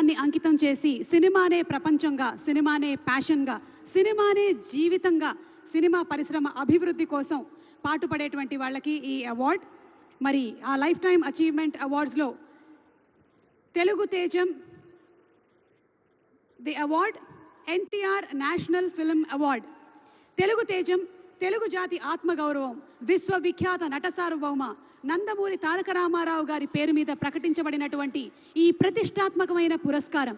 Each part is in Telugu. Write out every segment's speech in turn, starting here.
జీవితాన్ని అంకితం చేసి సినిమానే ప్రపంచంగా, సినిమానే ప్యాషన్గా, సినిమానే జీవితంగా, సినిమా పరిశ్రమ అభివృద్ధి కోసం పాటుపడేటువంటి వాళ్ళకి ఈ అవార్డ్. మరి ఆ లైఫ్ టైమ్ అచీవ్మెంట్ అవార్డ్స్లో తెలుగు తేజం the award NTR national film award. Telugu తేజం తెలుగు జాతి ఆత్మగౌరవం, విశ్వవిఖ్యాత నట సార్వభౌమ నందమూరి తారక రామారావు గారి పేరు మీద ప్రకటించబడినటువంటి ఈ ప్రతిష్టాత్మకమైన పురస్కారం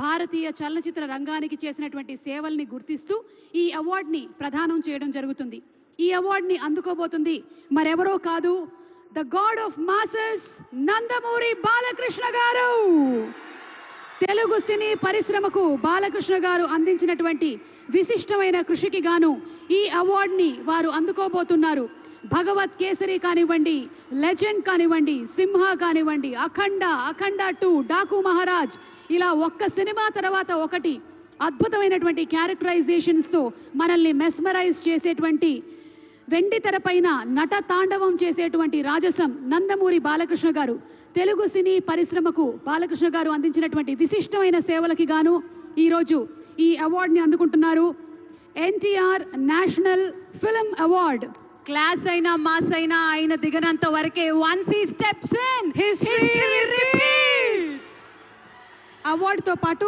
భారతీయ చలనచిత్ర రంగానికి చేసినటువంటి సేవల్ని గుర్తిస్తూ ఈ అవార్డుని ప్రదానం చేయడం జరుగుతుంది. ఈ అవార్డుని అందుకోబోతుంది మరెవరో కాదు, the God of masses Nandamuri Balakrishna గారు. తెలుగు సినీ పరిశ్రమకు బాలకృష్ణ గారు అందించినటువంటి విశిష్టమైన కృషికి గాను ఈ అవార్డుని వారు అందుకోబోతున్నారు. భగవత్ కేసరి కానివ్వండి, లెజెండ్ కానివ్వండి, సింహ కానివ్వండి, అఖండ, అఖండ 2, డాకు మహారాజ్, ఇలా ఒక్క సినిమా తర్వాత ఒకటి అద్భుతమైనటువంటి క్యారెక్టరైజేషన్స్తో మనల్ని మెస్మరైజ్ చేసేటువంటి, వెండి తెరపైన నట తాండవం చేసేటువంటి రాజసం నందమూరి బాలకృష్ణ గారు. తెలుగు సినీ పరిశ్రమకు బాలకృష్ణ గారు అందించినటువంటి విశిష్టమైన సేవలకి గాను ఈరోజు ఈ అవార్డుని అందుకుంటున్నారు. NTR national film award. Class అయినా మాస్ అయినా ఆయన దిగనంత వరకే once he steps in history repeats. అవార్డుతో పాటు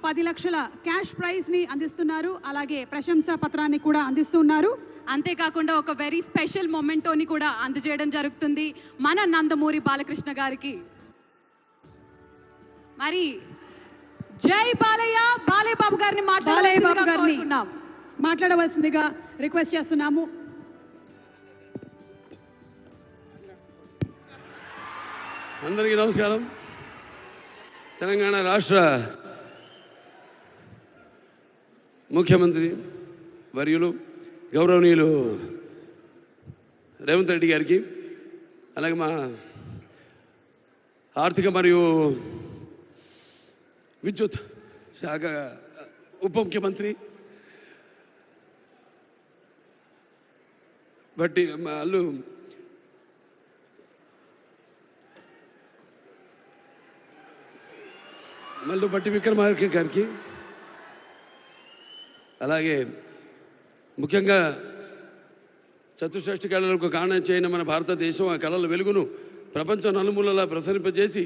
10 లక్షల క్యాష్ ప్రైజ్ ని అందిస్తున్నారు. అలాగే ప్రశంసా పత్రాన్ని కూడా అందిస్తున్నారు. అంతేకాకుండా ఒక వెరీ స్పెషల్ మొమెంటోని కూడా అందజేయడం జరుగుతుంది మన నందమూరి బాలకృష్ణ గారికి. మరి జై బాలయ్య, బాలయ్య బాబు గారిని మాట్లాడవలసిందిగా రిక్వెస్ట్ చేస్తున్నాము. అందరికీ నమస్కారం. తెలంగాణ రాష్ట్ర ముఖ్యమంత్రి వర్యులు గౌరవనీయులు రేవంత్ రెడ్డి గారికి, అలాగే మా ఆర్థిక మరియు విద్యుత్ శాఖ ఉప ముఖ్యమంత్రి బట్టి వాళ్ళు మల్లు బట్టి విక్రమార్క గారికి, అలాగే ముఖ్యంగా చతుషష్ఠి కళలకు కారణం చేయని మన భారతదేశం ఆ కళల వెలుగును ప్రపంచం నలుమూలలా ప్రసరింపజేసి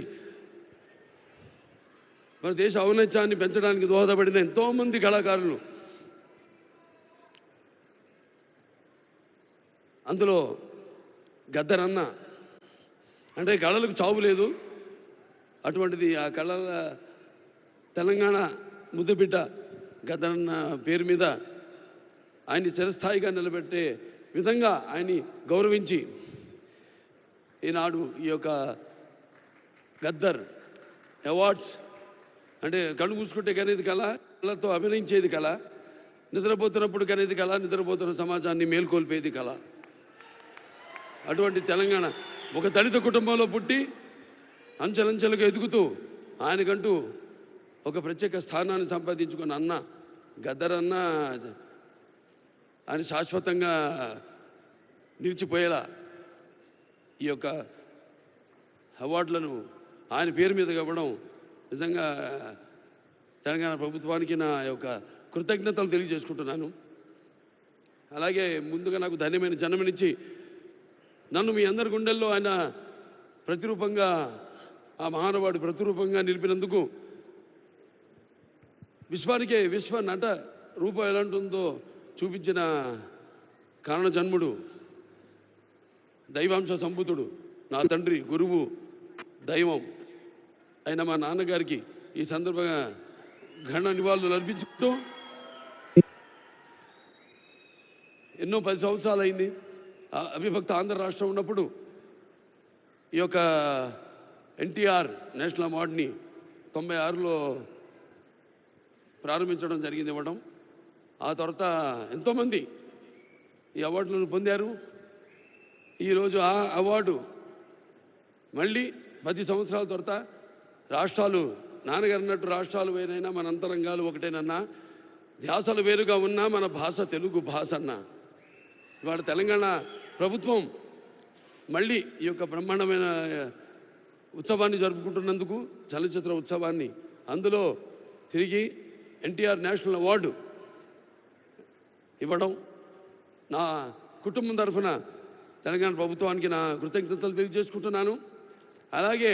మన దేశ ఔన్నత్యాన్ని పెంచడానికి దోహదపడిన ఎంతోమంది కళాకారులు, అందులో గద్దరన్న అంటే కళలకు చావు లేదు, అటువంటిది ఆ కళల తెలంగాణ ముద్దుబిడ్డ గద్దరన్న పేరు మీద ఆయన్ని చిరస్థాయిగా నిలబెట్టే విధంగా ఆయన్ని గౌరవించి ఈనాడు ఈ యొక్క గద్దర్ అవార్డ్స్ అంటే కళ్ళు మూసుకుంటే కనేది కళ, కళతో అభినయించేది కళ, నిద్రపోతున్నప్పుడు కనేది కళ, నిద్రపోతున్న సమాజాన్ని మేల్కొల్పేది కళ. అటువంటి తెలంగాణ ఒక దళిత కుటుంబంలో పుట్టి అంచెలంచెలుగా ఎదుగుతూ ఆయనకంటూ ఒక ప్రత్యేక స్థానాన్ని సంపాదించుకున్న అన్న గద్దరన్న ఆయన శాశ్వతంగా నిలిచిపోయేలా ఈ యొక్క అవార్డులను ఆయన పేరు మీద ఇవ్వడం నిజంగా తెలంగాణ ప్రభుత్వానికి నా యొక్క కృతజ్ఞతలు తెలియజేసుకుంటున్నాను. అలాగే ముందుగా నాకు ధన్యమైన జన్మనిచ్చి నన్ను మీ అందరి గుండెల్లో ఆయన ప్రతిరూపంగా, ఆ మహానుభావుడు ప్రతిరూపంగా నిలిపినందుకు, విశ్వానికే విశ్వ నట రూపం ఎలాంటిందో చూపించిన కారణ జన్ముడు, దైవాంశ సంభూతుడు, నా తండ్రి, గురువు, దైవం అయిన మా నాన్నగారికి ఈ సందర్భంగా ఘన నివాళులు అర్పించుకుంటూ, ఎన్నో 10 సంవత్సరాలు అయింది అవిభక్త ఆంధ్ర రాష్ట్రం ఉన్నప్పుడు ఈ యొక్క ఎన్టీఆర్ నేషనల్ అవార్డుని 96లో ప్రారంభించడం జరిగింది, ఇవ్వడం. ఆ తర్వాత ఎంతోమంది ఈ అవార్డులను పొందారు. ఈరోజు ఆ అవార్డు మళ్ళీ 10 సంవత్సరాల తర్వాత రాష్ట్రాలు, నాన్నగారు అన్నట్టు రాష్ట్రాలు వేరైనా మన అంతరంగాలు ఒకటేనన్నా, ధ్యాసలు వేరుగా ఉన్నా మన భాష తెలుగు భాష అన్న. ఇవాళ తెలంగాణ ప్రభుత్వం మళ్ళీ ఈ యొక్క బ్రహ్మాండమైన ఉత్సవాన్ని జరుపుకుంటున్నందుకు, చలనచిత్ర ఉత్సవాన్ని అందులో తిరిగి ఎన్టీఆర్ నేషనల్ అవార్డు ఇవ్వడం నా కుటుంబం తరఫున తెలంగాణ ప్రభుత్వానికి నా కృతజ్ఞతలు తెలియజేసుకుంటున్నాను. అలాగే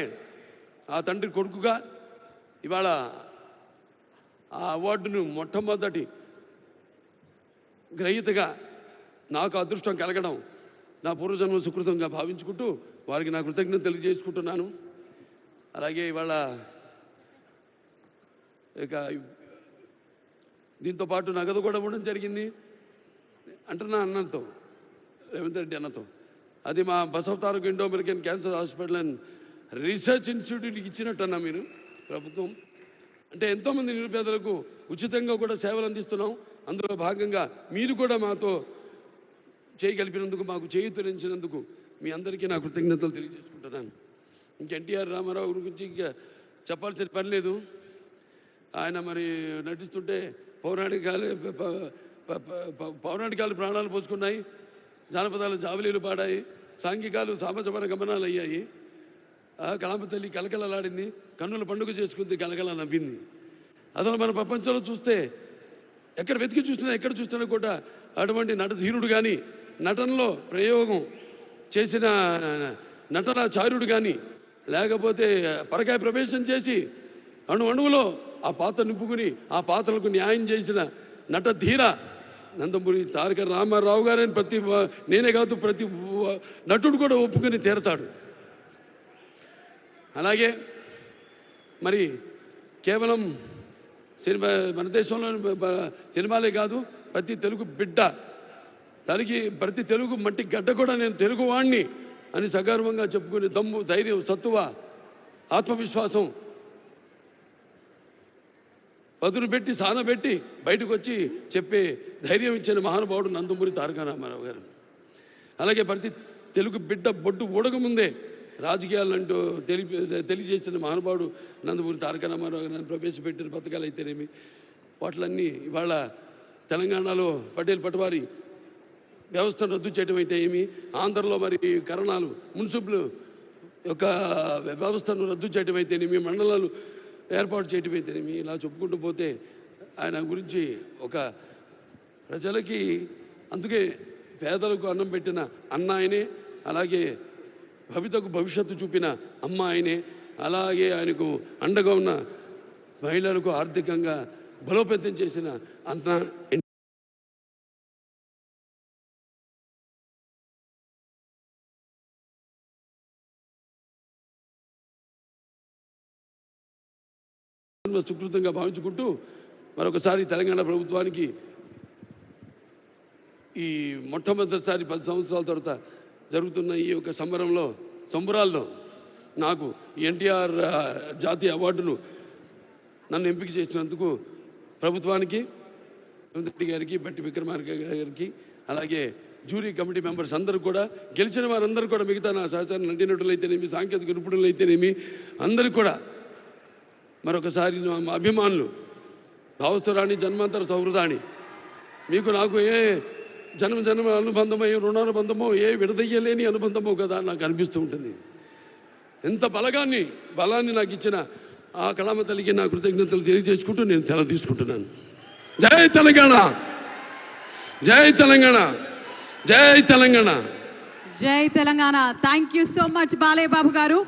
ఆ తండ్రి కొడుకుగా ఇవాళ ఆ అవార్డును మొట్టమొదటి గ్రహీతగా నాకు అదృష్టం కలగడం నా పూర్వజన్మ సుకృతంగా భావించుకుంటూ వారికి నా కృతజ్ఞత తెలియజేసుకుంటున్నాను. అలాగే ఇవాళ ఇక దీంతో పాటు నగదు కూడా ఇవ్వడం జరిగింది అంటున్నా అన్నతో, రేవంత్ రెడ్డి అన్నతో. అది మా Basavataraka Indo American cancer hospital and research ఇన్స్టిట్యూట్కి ఇచ్చినట్టు అన్నా మీరు ప్రభుత్వం. అంటే ఎంతోమంది నిరుపేదలకు ఉచితంగా కూడా సేవలు అందిస్తున్నాం. అందులో భాగంగా మీరు కూడా మాతో చేయగలిపినందుకు, మాకు చేయూతనించినందుకు మీ అందరికీ నా కృతజ్ఞతలు తెలియజేసుకుంటున్నాను. ఇంక ఎన్టీఆర్ రామారావు గురించి ఇంకా చెప్పాల్సిన పని లేదు. ఆయన మరి నటిస్తుంటే పౌరాణికాలు ప్రాణాలు పోసుకున్నాయి, జానపదాలు జావలీలు పాడాయి, సాంఘికాలు సామజపర గమనాలు అయ్యాయి. కళామ తల్లి కలకలలాడింది, కన్నుల పండుగ చేసుకుంది, కలకల నవ్వింది. అసలు మన ప్రపంచంలో చూస్తే ఎక్కడ వెతికి చూసినా ఎక్కడ చూసినా కూడా అటువంటి నటధీరుడు కానీ, నటనలో ప్రయోగం చేసిన నటనాచార్యుడు కానీ, లేకపోతే పరకాయ ప్రవేశం చేసి అణువులో ఆ పాత్ర నింపుకుని ఆ పాత్రలకు న్యాయం చేసిన నటధీర నందమూరి తారక రామారావు గారని నేనే కాదు ప్రతి నటుడు కూడా ఒప్పుకొని తీరతాడు. అలాగే మరి కేవలం సినిమా, మన దేశంలో సినిమాలే కాదు, ప్రతి తెలుగు బిడ్డ ప్రతి తెలుగు మట్టి గడ్డ కూడా నేను తెలుగు వాణ్ణి అని సగర్వంగా చెప్పుకునే దమ్ము, ధైర్యం, సత్తువ, ఆత్మవిశ్వాసం పదును పెట్టి సానబెట్టి బయటకు వచ్చి చెప్పే ధైర్యం ఇచ్చిన మహానుభావుడు నందమూరి తారక రామారావు గారు. అలాగే ప్రతి తెలుగు బిడ్డ బొడ్డు ఊడకముందే రాజకీయాలంటూ తెలియజేసిన మహానుభావుడు నందమూరి తారక రామారావు గారిని ప్రవేశపెట్టిన పథకాలు అయితేనేమి, వాటిలన్నీ ఇవాళ తెలంగాణలో పటేల్ పటవారి వ్యవస్థను రద్దు చేయడం అయితే ఏమి, ఆంధ్రలో మరి కరణాలు మున్సిపల్ యొక్క వ్యవస్థను రద్దు చేయడం అయితేనేమి, మండలాలు ఏర్పాటు చేయడం అయితేనేమి, ఇలా చెప్పుకుంటూ పోతే ఆయన గురించి ఒక ప్రజలకి, అందుకే పేదలకు అన్నం పెట్టిన అన్న ఆయనే, అలాగే భవితకు భవిష్యత్తు చూపిన అమ్మ ఆయనే, అలాగే ఆయనకు అండగా ఉన్న మహిళలకు ఆర్థికంగా బలోపేతం చేసిన అన్న సుకృతంగా భావించుకుంటూ మరొకసారి తెలంగాణ ప్రభుత్వానికి ఈ మొట్టమొదటిసారి 10 సంవత్సరాల తర్వాత జరుగుతున్న ఈ యొక్క సంబరాల్లో నాకు ఎన్టీఆర్ జాతీయ అవార్డును నన్ను ఎంపిక చేసినందుకు ప్రభుత్వానికి, రేవంత్ రెడ్డి గారికి, బట్టి విక్రమార్క గారికి, అలాగే జ్యూరీ కమిటీ మెంబర్స్ అందరూ కూడా, గెలిచిన వారందరూ కూడా, మిగతా నా సహచార నటీనటులైతేనేమి, సాంకేతిక నిపుణులైతేనేమి, అందరికీ కూడా మరొకసారి మా అభిమానులు, భావస్థురాణి జన్మాంతర సౌహృదాన్ని, మీకు నాకు ఏ జన్మ అనుబంధమో, ఏ రుణానుబంధమో, ఏ విడదయ్యలేని అనుబంధమో కదా నాకు అనిపిస్తూ ఉంటుంది. ఎంత బలాన్ని నాకు ఇచ్చిన ఆ కళామ తల్లికి నా కృతజ్ఞతలు తెలియజేసుకుంటూ నేను సెలవు తీసుకుంటున్నాను. జై తెలంగాణ, జై తెలంగాణ, జై తెలంగాణ, జై Telangana. Thank you so much Balayya Babu గారు.